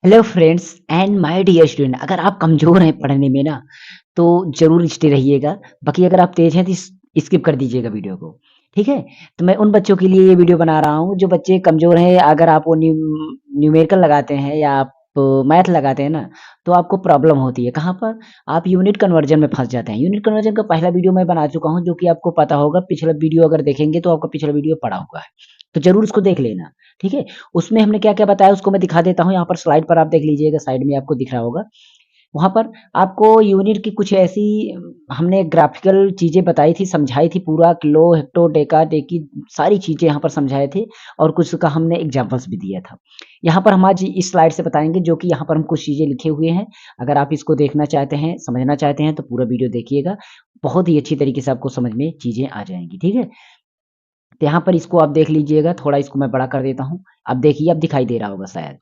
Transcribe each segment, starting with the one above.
Hello friends and my dear student. अगर आप कमज़ोर हैं पढ़ने में ना, तो ज़रूर स्टे रहिएगा। बाकी अगर आप तेज़ हैं तो स्किप कर दीजिएगा वीडियो को, ठीक है? तो मैं उन बच्चों के लिए ये वीडियो बना रहा हूँ जो बच्चे कमज़ोर हैं। अगर आप वो न्यूमेरिकल लगाते हैं या आप मैथ लगाते हैं ना, तो आपको प्रॉब्लम होती है। कहाँ पर? आप यूनिट कन्वर्जन में फँस जाते हैं। यूनिट कन्वर्जन का पहला वीडियो मैं बना चुका हूँ, जो कि आपको पता होगा। पिछला वीडियो अगर देखेंगे तो आपका पिछला वीडियो पड़ा हुआ है, तो ज़रूर उसको देख लेना, ठीक है? उसमें हमने क्या-क्या बताया उसको मैं दिखा देता हूँ। यहाँ पर स्लाइड पर आप देख लीजिएगा, साइड में आपको दिख रहा होगा। वहाँ पर आपको यूनिट की कुछ ऐसी हमने ग्राफ़िकल चीज़ें बताई थी, समझाई थी। पूरा किलो, हेक्टो, डेका, डेकी सारी चीज़ें यहाँ पर समझाए थे और कुछ का हमने एग्ज़ाम्पल्स भी दिया था। यहाँ पर हम आज इस स्लाइड से बताएँगे, जो कि यहाँ पर हम कुछ चीज़ें लिखे हुए हैं। अगर आप इसको देखना चाहते हैं, समझना चाहते हैं तो पूरा वीडियो देखिएगा। बहुत ही अच्छी तरीके से आपको समझ में चीज़ें आ जाएँगी, ठीक है? तो यहाँ पर इसको आप देख लीजिएगा, थोड़ा इसको मैं बड़ा कर देता हूँ। अब देखिए, अब दिखाई दे रहा होगा शायद,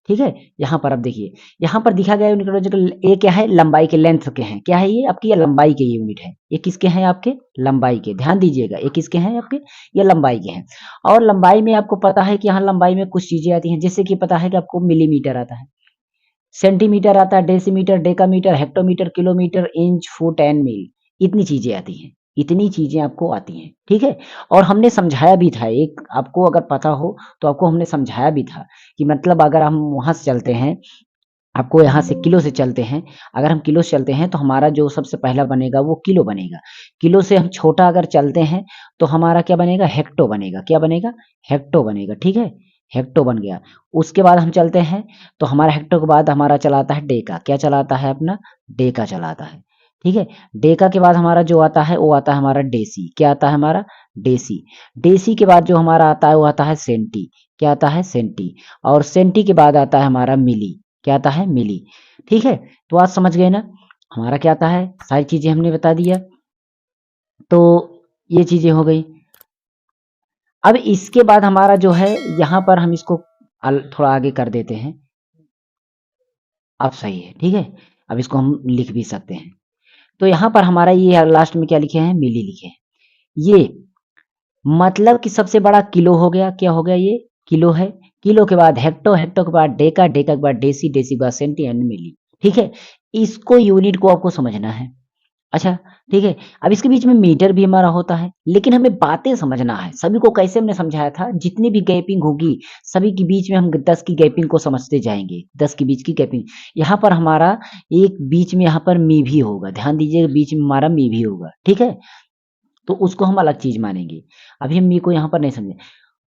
ठीक है? यहाँ पर अब देखिए, यहाँ पर दिखा गया यूनिकोलॉजिकल। ये क्या है? लंबाई के, लेंथ के हैं। क्या है ये? आपकी ये लंबाई के यूनिट है। ये किसके हैं? आपके लंबाई के। ध्यान दीजिएगा, ये किसके हैं आपके? ये लंबाई के हैं। और लंबाई में आपको पता है कि यहाँ लंबाई में कुछ चीज़ें आती हैं, जैसे कि पता है कि आपको मिलीमीटर आता है, सेंटीमीटर आता है, decimetre, decametre, hectometre, kilometre, inch, foot and mile. इतनी चीज़ें आती हैं। इतनी चीज़ें आपको आती हैं, ठीक है? और हमने समझाया भी था, एक आपको अगर पता हो तो आपको हमने समझाया भी था कि मतलब अगर हम वहाँ से चलते हैं, आपको यहाँ से किलो से चलते हैं। अगर हम किलो से चलते हैं तो हमारा जो सबसे पहला बनेगा वो किलो बनेगा। किलो से हम छोटा अगर चलते हैं तो हमारा क्या बनेगा? हेक्टो बनेगा। क्या बनेगा? हेक्टो बनेगा, ठीक है? हेक्टो बन गया। उसके बाद हम चलते हैं तो हमारा हेक्टो के बाद हमारा चलाता है डेका। क्या चलाता है अपना? डेका चलाता है, ठीक है? डेका के बाद हमारा जो आता है वो आता है हमारा डेसी। क्या आता है हमारा? डेसी। डेसी के बाद जो हमारा आता है वो आता है सेंटी। क्या आता है? सेंटी। और सेंटी के बाद आता है हमारा मिली। क्या आता है? मिली, ठीक है? तो आज समझ गए ना हमारा क्या आता है? सारी चीज़ें हमने बता दिया। तो ये चीज़ें हो गई। अब इसके बाद हमारा जो है, यहाँ पर हम इसको थोड़ा आगे कर देते हैं। अब सही है, ठीक है? अब इसको हम लिख भी सकते हैं। तो यहाँ पर हमारा ये लास्ट में क्या लिखे हैं? मिली लिखे हैं। ये मतलब कि सबसे बड़ा किलो हो गया। क्या हो गया ये? किलो है। किलो के बाद हेक्टो, हेक्टो के बाद डेका, डेका के बाद डेसी, डेसी के बाद सेंटी एंड मिली, ठीक है? इसको यूनिट को आपको समझना है। अच्छा, ठीक है? अब इसके बीच में मीटर भी हमारा होता है, लेकिन हमें बातें समझना है। सभी को कैसे हमने समझाया था, जितनी भी गैपिंग होगी, सभी के बीच में हम 10 की गैपिंग को समझते जाएँगे। 10 के बीच की गैपिंग। यहाँ पर हमारा एक बीच में यहाँ पर मी भी होगा। ध्यान दीजिएगा, बीच में हमारा मी भी होगा, ठीक है? तो उसको हम अलग चीज़ मानेंगे। अभी हम मी को यहाँ पर नहीं समझे।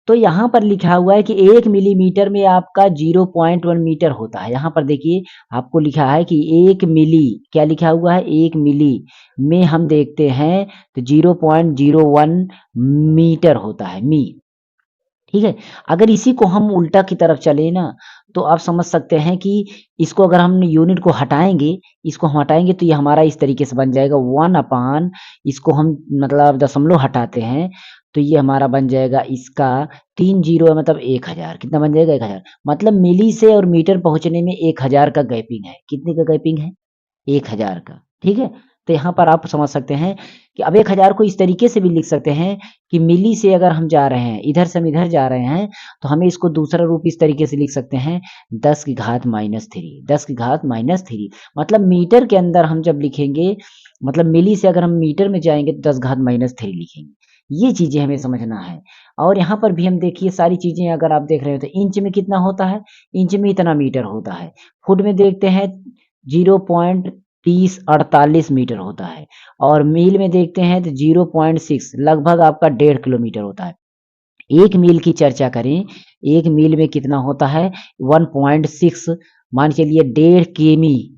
तो यहाँ पर लिखा हुआ है कि 1 मिलीमीटर में आपका 0.1 मीटर होता है। यहाँ पर देखिए, आपको लिखा है कि 1 मिली, क्या लिखा हुआ है? 1 मिली में हम देखते हैं तो 0.01 मीटर होता है, मी। ठीक है? अगर इसी को हम उल्टा की तरफ चले ना, तो आप समझ सकते हैं कि इसको अगर हम यूनिट को हटाएँगे, इसको हम हटाएँगे तो ये हमारा इस तरीके से बन जाएगा 1 अपान, इसको हम मतलब दशमलव हटाते हैं, तो ये हमारा बन जाएगा इसका 3 जीरो है, मतलब 1000। कितना बन जाएगा? 1000। मतलब मिली से और मीटर पहुँचने में 1000 का गैपिंग है। कितने का गैपिंग है? 1000 का, ठीक है? तो यहाँ पर आप समझ सकते हैं कि अब 1000 को इस तरीके से भी लिख सकते हैं कि मिली से अगर हम जा रहे हैं, इधर से हम इधर जा रहे हैं, तो हमें इसको दूसरा रूप इस तरीके से लिख सकते हैं, 10 की घात -3, 10 की घात -3। मतलब मीटर के अंदर हम जब लिखेंगे, मतलब मिली से अगर हम मीटर में जाएँगे तो 10 घात -3 लिखेंगे। ये चीज़ें हमें समझना है। और यहाँ पर भी हम देखिए सारी चीज़ें अगर आप देख रहे हो तो इंच में कितना होता है? इंच में इतना मीटर होता है। फुट में देखते हैं 0.3048 मीटर होता है, और मील में देखते हैं तो 0.6, लगभग आपका 1.5 किलोमीटर होता है। 1 मील की चर्चा करें, 1 मील में कितना होता है? 1.6, मान के चलिए 1.5 केमी,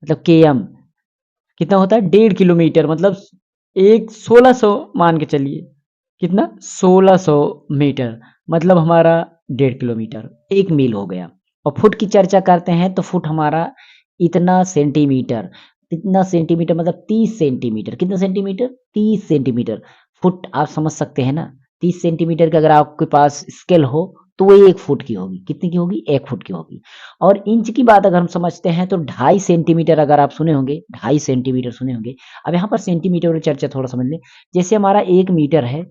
मतलब केएम कितना होता है? 1.5 किलोमीटर, मतलब एक 1600 मान के चलिए। कितना? 1600 मीटर, मतलब हमारा 1.5 किलोमीटर, 1 मील हो गया। और फुट की चर्चा करते हैं तो फुट हमारा इतना सेंटीमीटर, इतना सेंटीमीटर मतलब 30 सेंटीमीटर। कितना सेंटीमीटर? 30 सेंटीमीटर। फुट आप समझ सकते हैं ना? 30 सेंटीमीटर का अगर आपके पास स्केल हो तो वो 1 फुट की होगी। कितनी की होगी? 1 फुट की होगी। और इंच की बात अगर हम समझते हैं तो 2.5 सेंटीमीटर, अगर आप सुने होंगे, 2.5 सेंटीमीटर सुने होंगे। अब यहाँ पर सेंटीमीटर की चर्चा थोड़ा समझ लें। जैसे हमारा 1 मीटर है,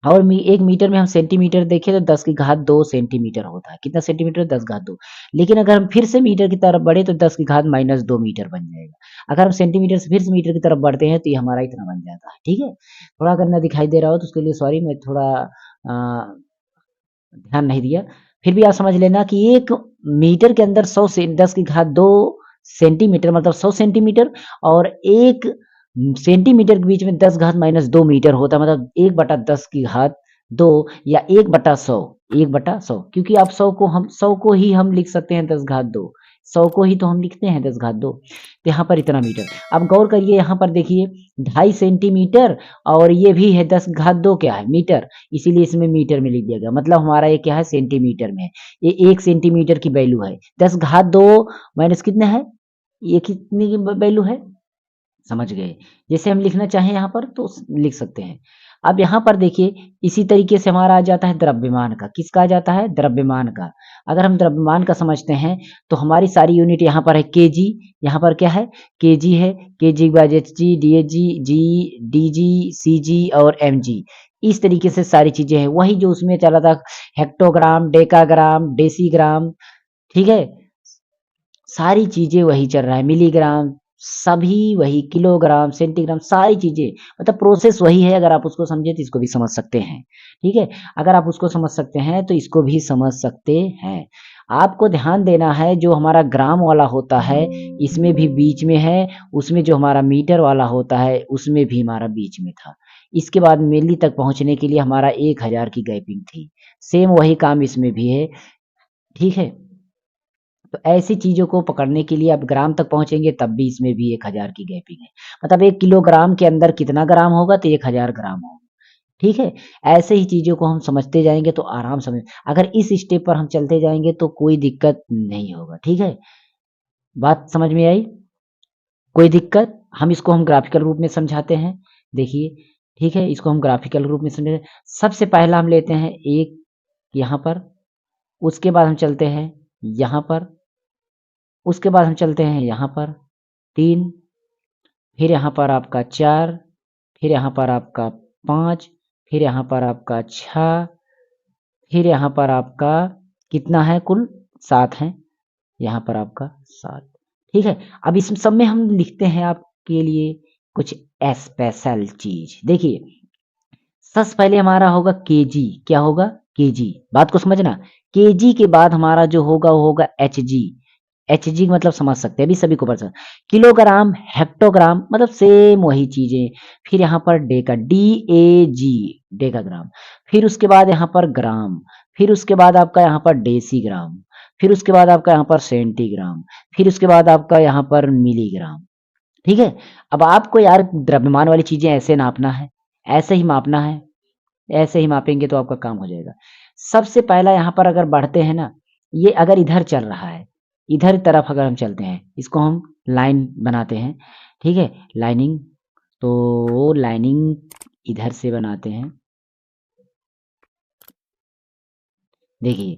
और 1 मीटर में हम सेंटीमीटर देखें तो 10 की घात 2 सेंटीमीटर होता है। कितना सेंटीमीटर? 10 घात 2। लेकिन अगर हम फिर से मीटर की तरफ बढ़े तो 10 की घात -2 मीटर बन जाएगा। अगर हम सेंटीमीटर से फिर से मीटर की तरफ बढ़ते हैं तो ये हमारा इतना बन जाता है, ठीक है? थोड़ा अगर ना दिखाई दे रहा हो तो उसके लिए सॉरी, मैं थोड़ा ध्यान नहीं दिया। फिर भी आप समझ लेना कि 1 मीटर के अंदर 100 से 10 की घात 2 सेंटीमीटर मतलब 100 सेंटीमीटर, और 1 सेंटीमीटर के बीच में 10 घात -2 मीटर होता है, मतलब 1/10 की घात 2 या 1/100, 1/100, क्योंकि आप 100 को ही हम लिख सकते हैं 10 घात 2, 100 को ही तो हम लिखते हैं 10 घात 2। तो यहाँ पर इतना मीटर। अब गौर करिए, यहाँ पर देखिए 2.5 सेंटीमीटर और ये भी है 10 घात 2 क्या है? मीटर। इसीलिए इसमें मीटर में लिख दिया गया, मतलब हमारा ये क्या है? सेंटीमीटर में है। ये 1 सेंटीमीटर की वैल्यू है। 10 घात 2 माइनस कितना है? ये कितनी की वैल्यू है? समझ गए। जैसे हम लिखना चाहें यहाँ पर तो लिख सकते हैं। अब यहाँ पर देखिए, इसी तरीके से हमारा आ जाता है द्रव्यमान का। किसका आ जाता है? द्रव्यमान का। अगर हम द्रव्यमान का समझते हैं तो हमारी सारी यूनिट यहाँ पर है केजी। यहाँ पर क्या है? केजी है। केजी/एचजी, डीएचजी, जी, डीजी, सीजी और एमजी। इस तरीके से सारी चीजें हैं। वही जो उसमें चला था, हेक्टोग्राम, डेकाग्राम, डेसीग्राम, ठीक है? सारी चीज़ें वही चल रहा है, मिलीग्राम, सभी वही, किलोग्राम, सेंटीग्राम, सारी चीज़ें, मतलब प्रोसेस वही है। अगर आप उसको समझे तो इसको भी समझ सकते हैं, ठीक है? अगर आप उसको समझ सकते हैं तो इसको भी समझ सकते हैं। आपको ध्यान देना है, जो हमारा ग्राम वाला होता है इसमें भी बीच में है, उसमें जो हमारा मीटर वाला होता है उसमें भी हमारा बीच में था। इसके बाद मिली तक पहुँचने के लिए हमारा 1000 की गैपिंग थी। सेम वही काम इसमें भी है, ठीक है? तो ऐसी चीज़ों को पकड़ने के लिए आप ग्राम तक पहुँचेंगे तब भी इसमें भी 1000 की गैपिंग है। मतलब 1 किलोग्राम के अंदर कितना ग्राम होगा? तो 1000 ग्राम होगा, ठीक है? ऐसे ही चीज़ों को हम समझते जाएँगे तो आराम समझ, अगर इस स्टेप पर हम चलते जाएँगे तो कोई दिक्कत नहीं होगा, ठीक है? बात समझ में आई? कोई दिक्कत? हम ग्राफ़िकल रूप में समझाते हैं। देखिए, ठीक है? इसको हम ग्राफ़िकल रूप में समझे। सबसे पहला हम लेते हैं 1 यहाँ पर, उसके बाद हम चलते हैं यहाँ पर, उसके बाद हम चलते हैं यहाँ पर 3, फिर यहाँ पर आपका 4, फिर यहाँ पर आपका 5, फिर यहाँ पर आपका 6, फिर यहाँ पर आपका कितना है कुल? 7 है, यहाँ पर आपका 7, ठीक है? अब इस सब में हम लिखते हैं आपके लिए कुछ स्पेशल चीज़। देखिए, सबसे पहले हमारा होगा केजी। क्या होगा? केजी। बात को समझना। केजी के बाद हमारा जो होगा वो होगा एचजी। एचजी मतलब समझ सकते हैं, अभी सभी को पता। किलोग्राम, हेक्टोग्राम, मतलब सेम वही चीजें। फिर यहाँ पर डेका, DAG, डेकाग्राम। फिर उसके बाद यहाँ पर ग्राम। फिर उसके बाद आपका यहाँ पर डेसीग्राम। फिर उसके बाद आपका यहाँ पर सेंटीग्राम। फिर उसके बाद आपका यहाँ पर मिलीग्राम, ठीक है? अब आपको यार द्रव्यमान वाली चीजें ऐसे नापना है, ऐसे ही मापना है। ऐसे ही मापेंगे तो आपका काम हो जाएगा। सबसे पहला यहाँ पर अगर बढ़ते हैं ना, ये अगर इधर चल रहा है, इधर तरफ अगर हम चलते हैं, इसको हम लाइन बनाते हैं, ठीक है? लाइनिंग, तो लाइनिंग इधर से बनाते हैं। देखिए,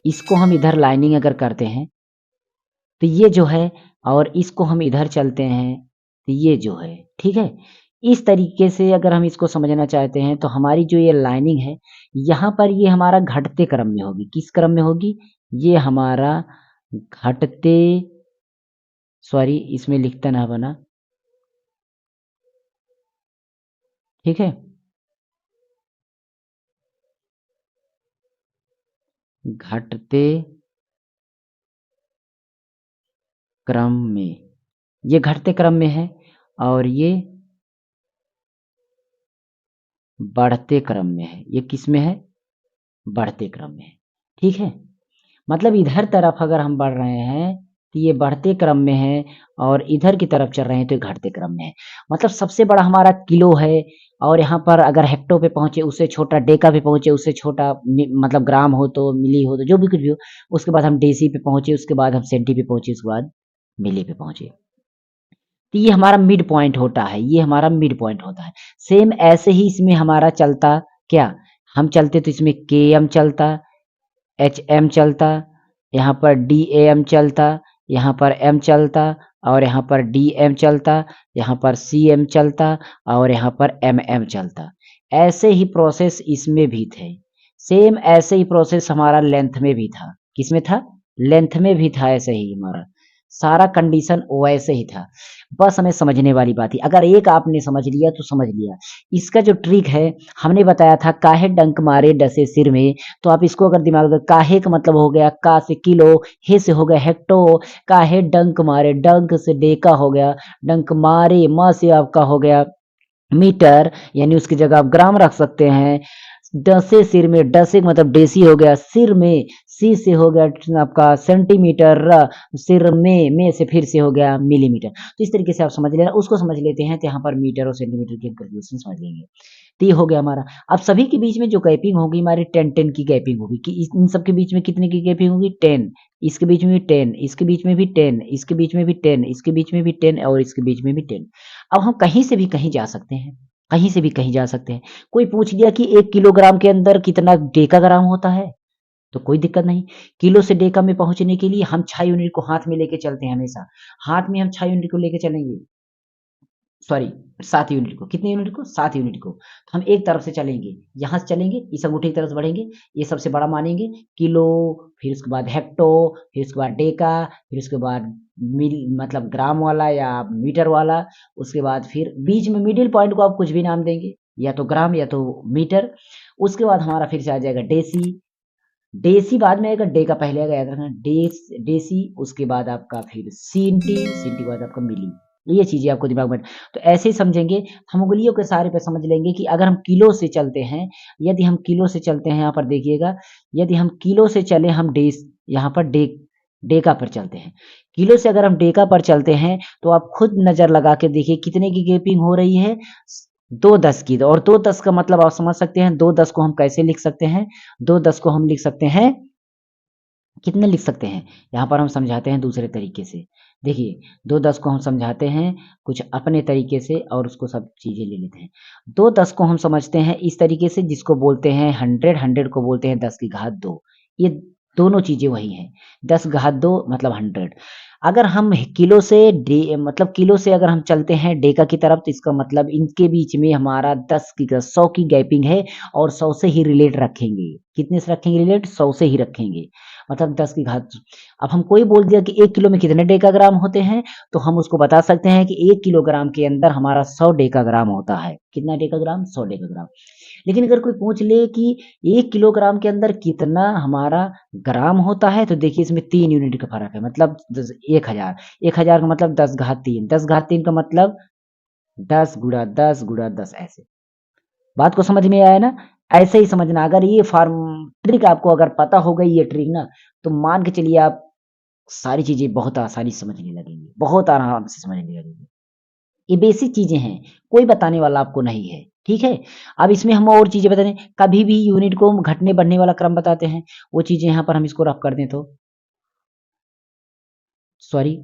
इसको हम इधर लाइनिंग अगर करते हैं, तो ये जो है, और इसको हम इधर चलते हैं, तो ये जो है, ठीक है? इस तरीके से अगर हम इसको समझना चाहते हैं, तो हमारी जो ये लाइनिंग है, यहाँ पर ये हमारा घटते क्रम में होगी। किस क्रम में होगी? ये हमारा घटते, सॉरी इसमें लिखता ना बना, ठीक है? घटते क्रम में, ये घटते क्रम में है, और ये बढ़ते क्रम में है। ये किस में है? बढ़ते क्रम में है, ठीक है? मतलब इधर तरफ अगर हम बढ़ रहे हैं तो ये बढ़ते क्रम में है, और इधर की तरफ चल रहे हैं तो ये घटते क्रम में है। मतलब सबसे बड़ा हमारा किलो है, और यहाँ पर अगर हेक्टो पे पहुंचे उससे छोटा, डेका पे पहुंचे उससे छोटा, मतलब ग्राम हो तो, मिली हो तो, जो भी कुछ भी हो। उसके बाद हम डेसी पे पहुंचे, उसके बाद हम सेंटी पे पहुंचे, उसके बाद मिली पे पहुंचे। तो ये हमारा मिड पॉइंट होता है, ये हमारा मिड पॉइंट होता है। सेम ऐसे ही इसमें हमारा चलता क्या, हम चलते तो इसमें के एम चलता, एच एम चलता, यहाँ पर डी ए एम चलता, यहाँ पर एम चलता, और यहाँ पर डी एम चलता, यहाँ पर सी एम चलता, और यहाँ पर एम एम चलता। ऐसे ही प्रोसेस इसमें भी थे। सेम ऐसे ही प्रोसेस हमारा लेंथ में भी था। किसमें था? लेंथ में भी था ऐसे ही हमारा। सारा कंडीशन वैसे ही था। बस हमें समझने वाली बात थी। अगर एक आपने समझ लिया तो समझ लिया। इसका जो ट्रिक है, हमने बताया था काहे डंक मारे डसे सिर में, तो आप इसको अगर दिमाग में, काहे का मतलब हो गया का से किलो, हे से हो गया हेक्टो, काहे डंक मारे, डंक से डेका हो गया, डंक मारे म से आपका हो गया मीटर, यानी उसकी जगह आप ग्राम रख सकते हैं। डसे सिर में, डसे का मतलब डेसी हो गया, सिर में सी से हो गया आपका सेंटीमीटर, सिर में से फिर से हो गया मिलीमीटर। तो इस तरीके से आप समझ लेना, उसको समझ लेते हैं तो यहाँ पर मीटर और सेंटीमीटर की कैलकुलेशन समझ लेंगे। तो ये हो गया हमारा। अब सभी के बीच में जो गैपिंग होगी हमारी 10-10 की गैपिंग होगी कि इन सब के बीच में कितने की गैपिंग होगी? 10। इसके बीच में भी 10, इसके बीच में भी 10, इसके बीच में भी 10, इसके बीच में भी 10 और इसके बीच में भी 10। अब हम कहीं से भी कहीं जा सकते हैं, कहीं से भी कहीं जा सकते हैं। कोई पूछ लिया कि 1 किलोग्राम के अंदर कितना डेकाग्राम होता है? तो कोई दिक्कत नहीं। किलो से डेका में पहुँचने के लिए हम 6 यूनिट को हाथ में लेके चलते हैं हमेशा। हाथ में हम 6 यूनिट को लेके चलेंगे। सॉरी, 7 यूनिट को। कितने यूनिट को? 7 यूनिट को। तो हम एक तरफ से चलेंगे, यहाँ से चलेंगे, इस अंगूठे की तरफ से बढ़ेंगे, ये सबसे बड़ा मानेंगे किलो, फिर उसके बाद हेक्टो, फिर उसके बाद डेका, फिर उसके बाद मिल मतलब ग्राम वाला या मीटर वाला, उसके बाद फिर बीच में मिडिल पॉइंट को आप कुछ भी नाम देंगे, या तो ग्राम या तो मीटर। उसके बाद हमारा फिर से आ जाएगा डेसी। डेसी बाद में आएगा, डेका पहले आएगा, याद रखना। डेसी, उसके बाद आपका फिर सीएनटी, सीएनटी के बाद आपका मिली। ये चीजें आपको दिमाग में, तो ऐसे ही समझेंगे। हम उंगलियों के सहारे पे समझ लेंगे कि अगर हम किलो से चलते हैं, यदि हम किलो से चलते हैं, यहाँ पर देखिएगा, यदि हम किलो से चले, हम यहाँ पर डेका पर चलते हैं। किलो से अगर हम डेका पर चलते हैं तो आप खुद नजर लगा के देखिए कितने की गैपिंग हो रही है? 2-10 की। और 2-10 का मतलब आप समझ सकते हैं, 2-10 को हम कैसे लिख सकते हैं? 2-10 को हम लिख सकते हैं, कितने लिख सकते हैं? यहाँ पर हम समझाते हैं दूसरे तरीके से। देखिए, 2-10 को हम समझाते हैं कुछ अपने तरीके से और उसको सब चीज़ें ले लेते हैं। 2-10 को हम समझते हैं इस तरीके से, जिसको बोलते हैं 100, 100 को बोलते हैं 10 की घात 2। ये दोनों चीज़ें वही हैं। 10 घात 2 मतलब 100। अगर हम किलो से मतलब किलो से अगर हम चलते हैं डेका की तरफ, तो इसका मतलब इनके बीच में हमारा 100 की गैपिंग है और 100 से ही रिलेट रखेंगे। कितने से रखेंगे रिलेट? 100 से ही रखेंगे। मतलब 10 की घात। अब हम कोई बोल दिया कि 1 किलो में कितने डेकाग्राम होते हैं, तो हम उसको बता सकते हैं कि 1 किलोग्राम के अंदर हमारा 100 डेकाग्राम होता है। कितना डेकाग्राम? 100 डेकाग्राम। लेकिन अगर कोई पूछ ले कि 1 किलोग्राम के अंदर कितना हमारा ग्राम होता है, तो देखिए इसमें 3 यूनिट का फ़र्क है। मतलब 1000। 1000 का मतलब 10 घात 3। 10 घात 3 का मतलब 10 गुणा 10 गुणा 10 ऐसे। बात को समझ में आया ना? ऐसे ही समझना। अगर ये ट्रिक आपको अगर पता हो गई ये ट्रिक ना, तो मान के चलिए आप सारी चीज़ें बहुत आसानी से समझने लगेंगे, बहुत आराम से समझने लगेंगे। ये बेसिक चीज़ें हैं, कोई बताने वाला आपको नहीं है, ठीक है? अब इसमें हम और चीज़ें बता दें, कभी भी यूनिट को हम घटने-बढ़ने वाला क्रम बताते हैं, वो चीज़ें यहाँ पर हम इसको रफ कर दें तो सॉरी,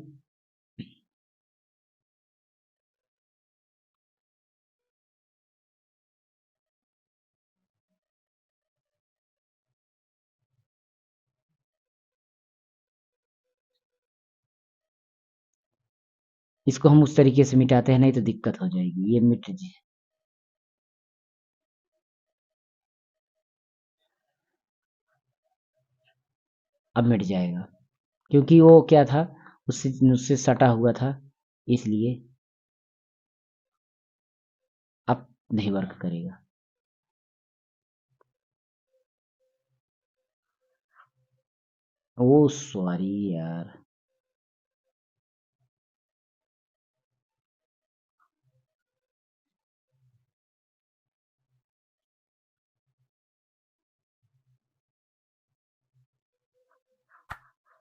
इसको हम उस तरीके से मिटाते हैं, नहीं तो दिक्कत हो जाएगी, ये मिट ज अब मिट जाएगा, क्योंकि वो क्या था, उससे उससे सटा हुआ था, इसलिए अब नहीं वर्क करेगा। ओह! सॉरी यार।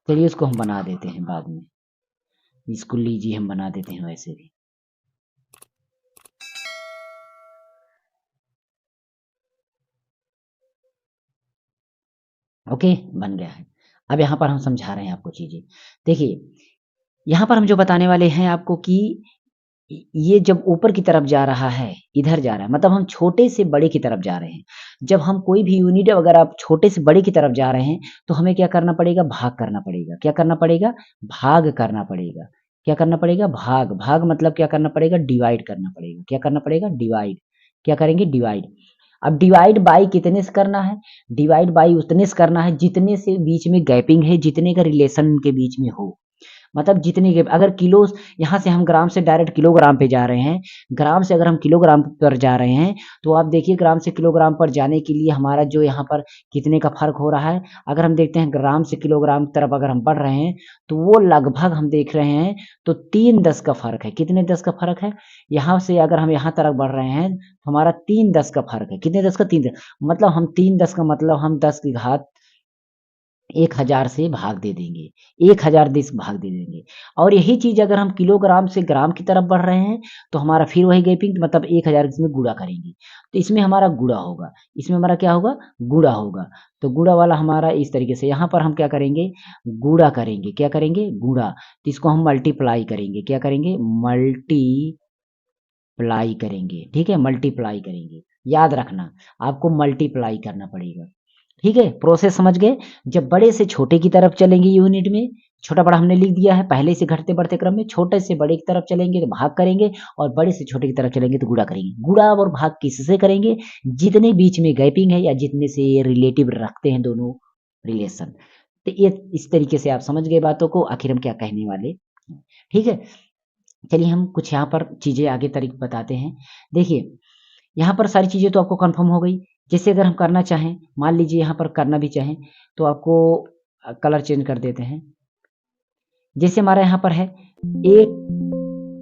चलिए इसको हम बना देते हैं बाद में, इसको लीजिए हम बना देते हैं वैसे भी। ओके, बन गया है। अब यहाँ पर हम समझा रहे हैं आपको चीज़ें। देखिए, यहाँ पर हम जो बताने वाले हैं आपको कि ये जब ऊपर की तरफ जा रहा है, इधर जा रहा है, मतलब हम छोटे से बड़े की तरफ जा रहे हैं। जब हम कोई भी यूनिट अगर आप छोटे से बड़े की तरफ जा रहे हैं, तो हमें क्या करना पड़ेगा? भाग करना पड़ेगा। क्या करना पड़ेगा? भाग करना पड़ेगा। क्या करना पड़ेगा? भाग। भाग मतलब क्या करना पड़ेगा? डिवाइड करना पड़ेगा। क्या करना पड़ेगा? डिवाइड। क्या करेंगे? डिवाइड। अब डिवाइड बाई कितने से करना है? डिवाइड बाई उतने से करना है जितने से बीच में गैपिंग है, जितने का रिलेशन के बीच में हो। मतलब जितनी के अगर किलो, यहाँ से हम ग्राम से डायरेक्ट किलोग्राम पे जा रहे हैं, ग्राम से अगर हम किलोग्राम पर जा रहे हैं, तो आप देखिए ग्राम से किलोग्राम पर जाने के लिए हमारा जो यहाँ पर कितने का फर्क हो रहा है। अगर हम देखते हैं ग्राम से किलोग्राम की तरफ अगर हम बढ़ रहे हैं, तो वो लगभग हम देख रहे हैं तो 3/10 का फर्क है। कितने 10 का फर्क है? यहाँ से अगर हम यहाँ तरफ बढ़ रहे हैं, तो हमारा 3/10 का फर्क है। कितने 10 का? 3/10, मतलब हम 3/10 का मतलब हम 10 की घात 1000 से भाग दे देंगे, 1000 देश भाग दे देंगे। और यही चीज अगर हम किलोग्राम से ग्राम की तरफ बढ़ रहे हैं, तो हमारा फिर वही गैपिंग, मतलब 1000 इसमें गुणा करेंगे, तो इसमें हमारा गुणा होगा, इसमें हमारा क्या होगा? गुणा होगा। तो गुणा वाला हमारा इस तरीके से, यहाँ पर हम क्या करेंगे? गुणा करेंगे। क्या करेंगे? गुणा। तो इसको हम मल्टीप्लाई करेंगे। क्या करेंगे? मल्टीप्लाई करेंगे। ठीक है, मल्टीप्लाई करेंगे। याद रखना, आपको मल्टीप्लाई करना पड़ेगा। ठीक है, प्रोसेस समझ गए? जब बड़े से छोटे की तरफ चलेंगे यूनिट में, छोटा बड़ा हमने लिख दिया है पहले से घटते बढ़ते क्रम में, छोटे से बड़े की तरफ चलेंगे तो भाग करेंगे, और बड़े से छोटे की तरफ चलेंगे तो गुणा करेंगे। गुणा और भाग किससे करेंगे? जितने बीच में गैपिंग है या जितने से ये रिलेटिव रखते हैं दोनों रिलेशन। तो ये इस तरीके से आप समझ गए बातों को, आखिर हम क्या कहने वाले हैं। ठीक है, चलिए हम कुछ यहाँ पर चीजें आगे तरीके बताते हैं। देखिए, यहाँ पर सारी चीजें तो आपको कंफर्म हो गई। जैसे अगर हम करना चाहें, मान लीजिए यहाँ पर करना भी चाहें, तो आपको कलर चेंज कर देते हैं। जैसे हमारा यहाँ पर है एक,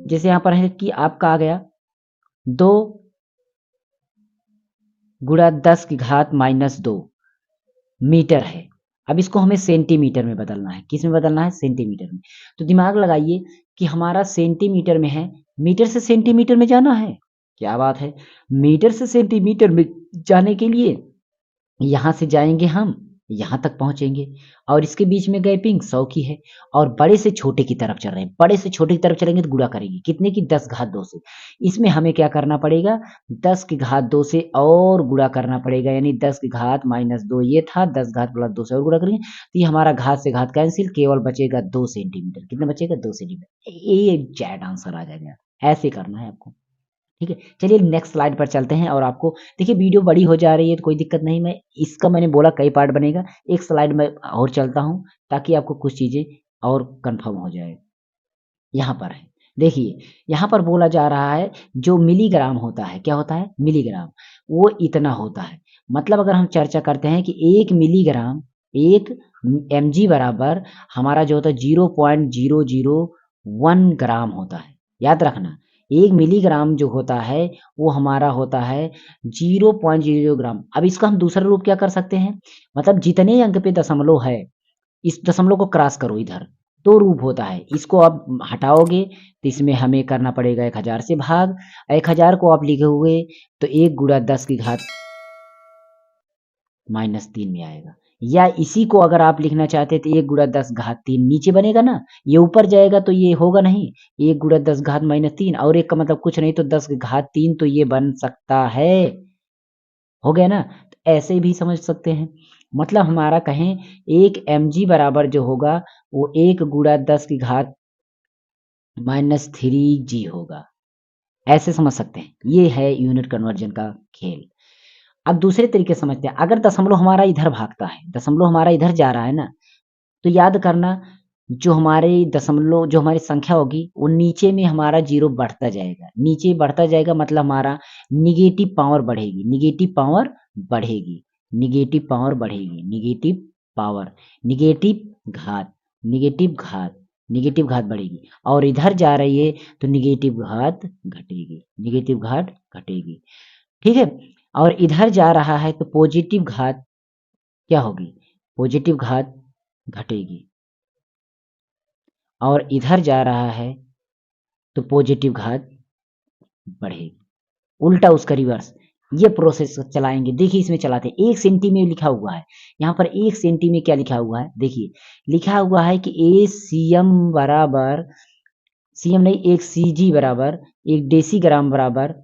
जैसे यहाँ पर है कि आपका आ गया 2 गुणा 10 की घात -2 मीटर है। अब इसको हमें सेंटीमीटर में बदलना है। किस में बदलना है? सेंटीमीटर में। तो दिमाग लगाइए कि हमारा सेंटीमीटर में है, मीटर से सेंटीमीटर में जाना है। क्या बात है! मीटर से सेंटीमीटर में जाने के लिए यहाँ से जाएंगे हम, यहाँ तक पहुंचेंगे, और इसके बीच में गैपिंग 100 की है, और बड़े से छोटे की तरफ चल रहे हैं। बड़े से छोटे की तरफ चलेंगे तो गुणा करेंगे। कितने की? 10 घात 2 से। इसमें हमें क्या करना पड़ेगा? 10 की घात 2 से और गुणा करना पड़ेगा, यानी 10 की घात -2 ये था, 10 घात प्लस 2 से और गुणा करेंगे, तो ये हमारा घात से घात कैंसिल, केवल बचेगा 2 सेंटीमीटर। कितना बचेगा? 2 सेंटीमीटर। ये एग्जैक्ट आंसर आ जाएगा। ऐसे करना है आपको। ठीक है, चलिए नेक्स्ट स्लाइड पर चलते हैं। और आपको देखिए वीडियो बड़ी हो जा रही है तो कोई दिक्कत नहीं, मैं इसका मैंने बोला कई पार्ट बनेगा, एक स्लाइड में और चलता हूँ ताकि आपको कुछ चीजें और कंफर्म हो जाए। यहाँ पर है, देखिए यहाँ पर बोला जा रहा है जो मिलीग्राम होता है, क्या होता है? मिलीग्राम, वो इतना होता है। मतलब अगर हम चर्चा करते हैं कि 1 मिलीग्राम 1 mg बराबर हमारा जो होता है 0.001 ग्राम होता है। याद रखना, 1 मिलीग्राम जो होता है वो हमारा होता है 0.00 ग्राम। अब इसका हम दूसरा रूप क्या कर सकते हैं? मतलब जितने अंक पे दशमलव है, इस दशमलव को क्रॉस करो इधर, तो रूप होता है। इसको आप हटाओगे तो इसमें हमें करना पड़ेगा 1000 से भाग। 1000 को आप लिखोगे तो 1 गुणा 10 की घात -3 में आएगा। या इसी को अगर आप लिखना चाहते हैं तो 1 गुणा 10 घात 3 नीचे बनेगा ना, ये ऊपर जाएगा तो ये होगा नहीं। 1 गुणा 10 घात -3, और एक का मतलब कुछ नहीं तो 10 की घात 3, तो ये बन सकता है। हो गया ना? तो ऐसे भी समझ सकते हैं। मतलब हमारा कहें 1 mg बराबर जो होगा वो 1 गुणा 10 की घात -3g होगा। ऐसे समझ सकते हैं। ये है यूनिट कन्वर्जन का खेल। अब दूसरे तरीके से समझते हैं। अगर दशमलव हमारा इधर भागता है, दशमलव हमारा इधर जा रहा है ना, तो याद करना जो हमारे दशमलव जो हमारी संख्या होगी वो नीचे में हमारा 0 बढ़ता जाएगा। नीचे बढ़ता जाएगा मतलब हमारा नेगेटिव पावर बढ़ेगी, नेगेटिव पावर बढ़ेगी, नेगेटिव पावर बढ़ेगी, नेगेटिव पावर, नेगेटिव घात, नेगेटिव घात, नेगेटिव घात बढ़ेगी। और इधर जा रही है तो नेगेटिव घात घटेगी, नेगेटिव घात घटेगी। ठीक है, और इधर जा रहा है तो पॉजिटिव घात क्या होगी? पॉजिटिव घात घटेगी। और इधर जा रहा है तो पॉजिटिव घात बढ़ेगी, उल्टा उसका रिवर्स। ये प्रोसेस चलाएंगे। देखिए इसमें चलाते हैं। 1 सेंटी में लिखा हुआ है, यहाँ पर 1 सेंटी में क्या लिखा हुआ है? देखिए लिखा हुआ है कि ए सीएम बराबर, सीएम नहीं, 1 सीजी बराबर 1 डेसीग्राम बराबर,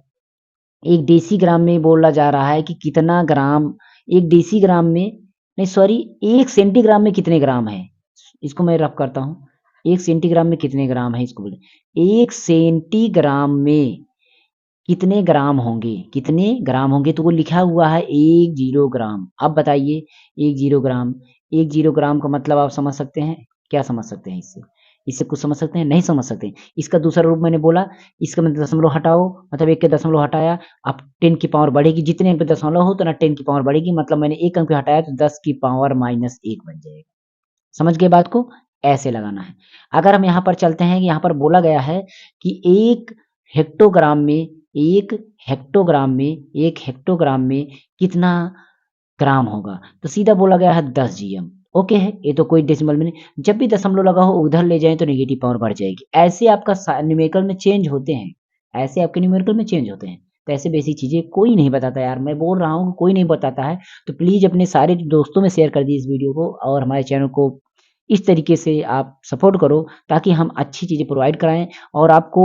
1 डेसीग्राम में बोला जा रहा है कि कितना ग्राम 1 डेसीग्राम में, नहीं सॉरी, 1 सेंटीग्राम में कितने ग्राम है। इसको मैं रफ करता हूँ, 1 सेंटीग्राम में कितने ग्राम है इसको बोले। 1 सेंटीग्राम में कितने ग्राम होंगे, कितने ग्राम होंगे, तो वो लिखा हुआ है 1 ग्राम। अब बताइए 1 ग्राम, 1 ग्राम का मतलब आप समझ सकते हैं? क्या समझ सकते हैं इससे? इससे कुछ समझ सकते हैं? नहीं समझ सकते। इसका दूसरा रूप मैंने बोला, इसका मतलब दशमलव हटाओ, मतलब 1 के दशमलव हटाया, अब 10 की पावर बढ़ेगी, जितने अंक पे दशमलव हो उतना 10 की पावर बढ़ेगी, मतलब मैंने 1 अंक पे हटाया तो 10 की पावर माइनस 1 बन जाएगा। समझ गए बात को? ऐसे लगाना है। अगर हम यहाँ पर चलते हैं, यहाँ पर बोला गया है कि 1 हेक्टोग्राम में 1 हेक्टोग्राम में 1 हेक्टोग्राम में कितना ग्राम होगा? तो सीधा बोला गया है 10 जीएम। ओके है, ये तो कोई डेसिमल में नहीं। जब भी दशमलव लगा हो उधर ले जाएँ तो नेगेटिव पावर बढ़ जाएगी। ऐसे आपका न्यूमेरिकल में चेंज होते हैं। ऐसे आपके न्यूमेरिकल में चेंज होते हैं। तो ऐसे बेसिक चीज़ें कोई नहीं बताता यार, मैं बोल रहा हूँ कोई नहीं बताता है। तो प्लीज़ अपने सारे दोस्तों में शेयर कर दिए इस वीडियो को, और हमारे चैनल को इस तरीके से आप सपोर्ट करो ताकि हम अच्छी चीज़ें प्रोवाइड कराएँ, और आपको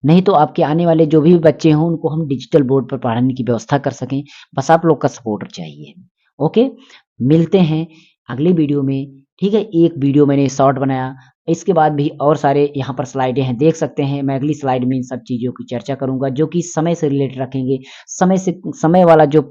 नहीं तो आपके आने वाले जो भी बच्चे हों उनको हम डिजिटल बोर्ड पर पढ़ाने की व्यवस्था कर सकें। बस आप लोग का सपोर्ट चाहिए। ओके? मिलते हैं अगले वीडियो में, ठीक है? एक वीडियो मैंने शॉर्ट बनाया, इसके बाद भी और सारे यहाँ पर स्लाइडें हैं, देख सकते हैं। मैं अगली स्लाइड में इन सब चीज़ों की चर्चा करूँगा जो कि समय से रिलेटेड रखेंगे। समय वाला जो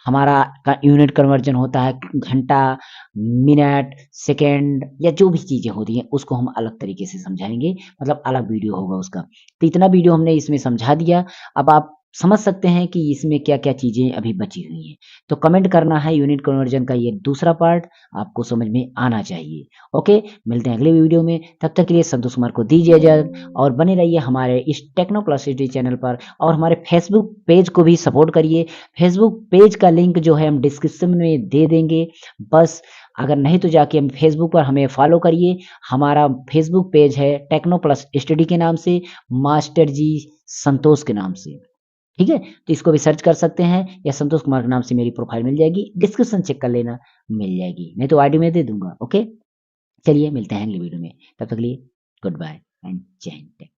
हमारा यूनिट कन्वर्जन होता है, घंटा, मिनट, सेकंड या जो भी चीज़ें होती हैं उसको हम अलग तरीके से समझाएँगे, मतलब अलग वीडियो होगा उसका। तो इतना वीडियो हमने इसमें समझा दिया, अब आप समझ सकते हैं कि इसमें क्या-क्या चीज़ें अभी बची हुई हैं। तो कमेंट करना है यूनिट कन्वर्जन का ये दूसरा पार्ट आपको समझ में आना चाहिए। ओके, मिलते हैं अगले वीडियो में, तब तक के लिए संतोष कुमार को दीजिए इजाज़त, और बने रहिए हमारे इस टेक्नो प्लस सिटी चैनल पर, और हमारे फेसबुक पेज को भी सपोर्ट करिए। फेसबुक पेज का लिंक जो है हम डिस्क्रिप्शन में दे देंगे, बस अगर नहीं तो जाके हम फेसबुक पर हमें फॉलो करिए। हमारा फेसबुक पेज है टेक्नो प्लस स्टडी के नाम से, मास्टर जी संतोष के नाम से, ठीक है? तो इसको भी सर्च कर सकते हैं, या संतोष कुमार के नाम से मेरी प्रोफ़ाइल मिल जाएगी, डिस्क्रिप्शन चेक कर लेना, मिल जाएगी, नहीं तो आईडी मैं दे दूँगा, ओके? चलिए मिलते हैं अगली वीडियो में, तब तक के लिए गुड बाय एंड जय हिंद।